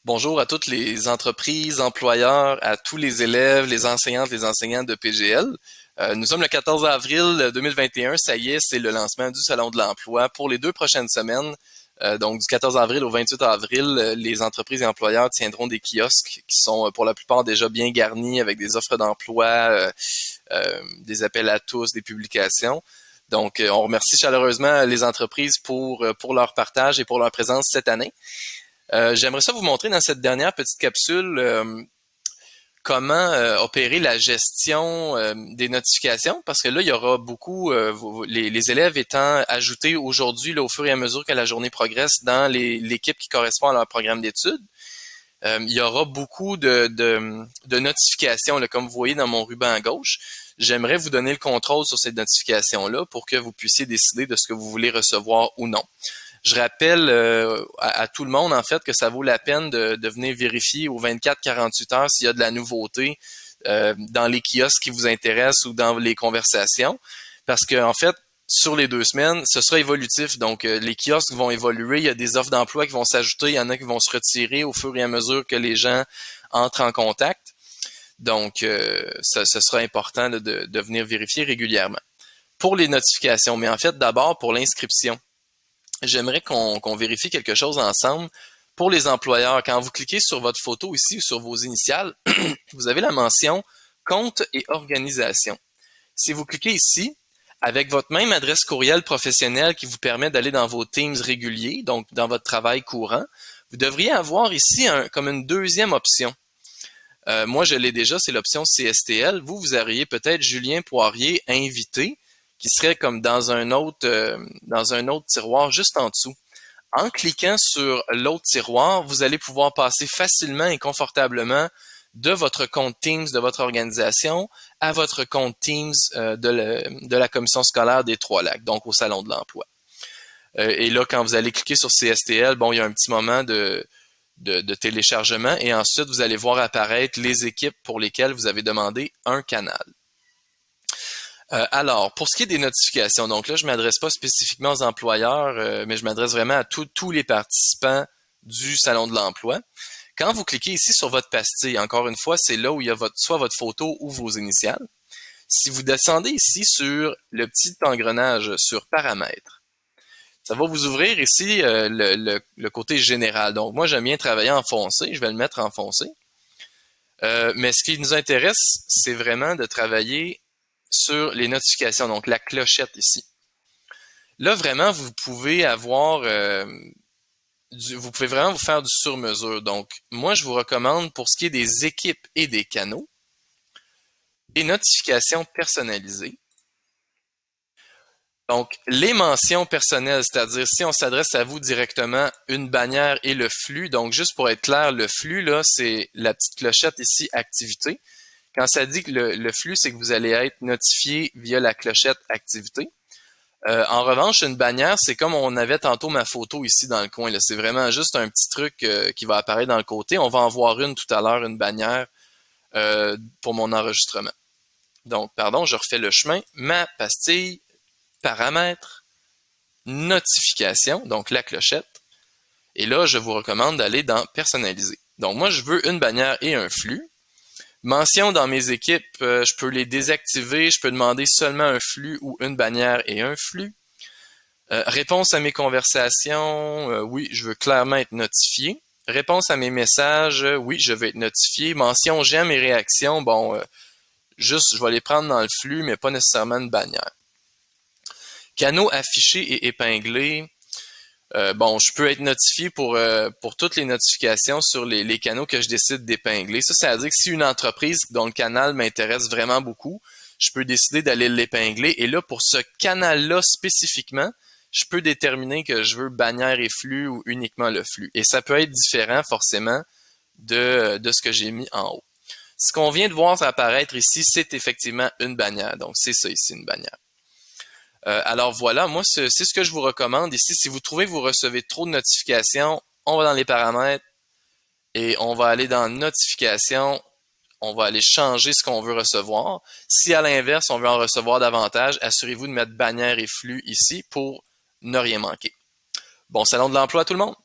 Bonjour à toutes les entreprises, employeurs, à tous les élèves, les enseignantes, les enseignants de PGL. Nous sommes le 14 avril 2021. Ça y est, c'est le lancement du Salon de l'emploi pour les 2 prochaines semaines. Donc, du 14 avril au 28 avril, les entreprises et employeurs tiendront des kiosques qui sont pour la plupart déjà bien garnis avec des offres d'emploi, des appels à tous, des publications. Donc, on remercie chaleureusement les entreprises pour leur partage et pour leur présence cette année. J'aimerais ça vous montrer dans cette dernière petite capsule comment opérer la gestion des notifications, parce que là, il y aura beaucoup, les élèves étant ajoutés aujourd'hui là, au fur et à mesure que la journée progresse dans l'équipe qui correspond à leur programme d'études. Il y aura beaucoup de notifications, là, comme vous voyez dans mon ruban à gauche. J'aimerais vous donner le contrôle sur ces notifications-là pour que vous puissiez décider de ce que vous voulez recevoir ou non. Je rappelle à tout le monde, en fait, que ça vaut la peine de venir vérifier aux 24-48 heures s'il y a de la nouveauté dans les kiosques qui vous intéressent ou dans les conversations. Parce que, en fait, sur les 2 semaines, ce sera évolutif. Donc, les kiosques vont évoluer. Il y a des offres d'emploi qui vont s'ajouter. Il y en a qui vont se retirer au fur et à mesure que les gens entrent en contact. Donc, ce sera important de venir vérifier régulièrement. Pour les notifications, mais en fait, d'abord pour l'inscription. J'aimerais qu'on vérifie quelque chose ensemble. Pour les employeurs, quand vous cliquez sur votre photo ici ou sur vos initiales, vous avez la mention compte et organisation. Si vous cliquez ici, avec votre même adresse courriel professionnelle qui vous permet d'aller dans vos Teams réguliers, donc dans votre travail courant, vous devriez avoir ici comme une deuxième option. Moi, je l'ai déjà, c'est l'option CSTL. Vous auriez peut-être Julien Poirier invité, qui serait comme dans un autre tiroir juste en dessous. En cliquant sur l'autre tiroir, vous allez pouvoir passer facilement et confortablement de votre compte Teams de votre organisation à votre compte Teams de la commission scolaire des Trois-Lacs, donc au Salon de l'emploi. Et là, quand vous allez cliquer sur CSTL, bon, il y a un petit moment de téléchargement et ensuite, vous allez voir apparaître les équipes pour lesquelles vous avez demandé un canal. Alors, pour ce qui est des notifications, donc là, je ne m'adresse pas spécifiquement aux employeurs, mais je m'adresse vraiment à tous les participants du Salon de l'emploi. Quand vous cliquez ici sur votre pastille, encore une fois, c'est là où il y a soit votre photo ou vos initiales. Si vous descendez ici sur le petit engrenage sur paramètres, ça va vous ouvrir ici le côté général. Donc, moi, j'aime bien travailler en foncé. Je vais le mettre en foncé. Mais ce qui nous intéresse, c'est vraiment de travailler sur les notifications, donc la clochette ici. Là, vraiment, vous pouvez avoir, vous pouvez vraiment vous faire du sur-mesure. Donc, moi, je vous recommande pour ce qui est des équipes et des canaux, des notifications personnalisées. Donc, les mentions personnelles, c'est-à-dire si on s'adresse à vous directement, une bannière et le flux. Donc, juste pour être clair, le flux, là, c'est la petite clochette ici, activité. Quand ça dit que le flux, c'est que vous allez être notifié via la clochette activité. En revanche, une bannière, c'est comme on avait tantôt ma photo ici dans le coin. C'est vraiment juste un petit truc qui va apparaître dans le côté. On va en voir une tout à l'heure, une bannière pour mon enregistrement. Donc, pardon, je refais le chemin. Ma pastille, paramètres, notification, donc la clochette. Et là, je vous recommande d'aller dans personnaliser. Donc, moi, je veux une bannière et un flux. Mention dans mes équipes, je peux les désactiver, je peux demander seulement un flux ou une bannière et un flux. Réponse à mes conversations, oui, je veux clairement être notifié. Réponse à mes messages, oui, je veux être notifié. Mention j'aime et réactions, bon, juste je vais les prendre dans le flux, mais pas nécessairement une bannière. Canaux affichés et épinglés. Bon, je peux être notifié pour toutes les notifications sur les canaux que je décide d'épingler. Ça veut dire que si une entreprise dont le canal m'intéresse vraiment beaucoup, je peux décider d'aller l'épingler. Et là, pour ce canal-là spécifiquement, je peux déterminer que je veux bannière et flux ou uniquement le flux. Et ça peut être différent forcément de ce que j'ai mis en haut. Ce qu'on vient de voir apparaître ici, c'est effectivement une bannière. Donc, c'est ça ici, une bannière. Alors voilà, moi, c'est ce que je vous recommande ici. Si vous trouvez que vous recevez trop de notifications, on va dans les paramètres et on va aller dans notifications. On va aller changer ce qu'on veut recevoir. Si à l'inverse, on veut en recevoir davantage, assurez-vous de mettre bannière et flux ici pour ne rien manquer. Bon salon de l'emploi à tout le monde!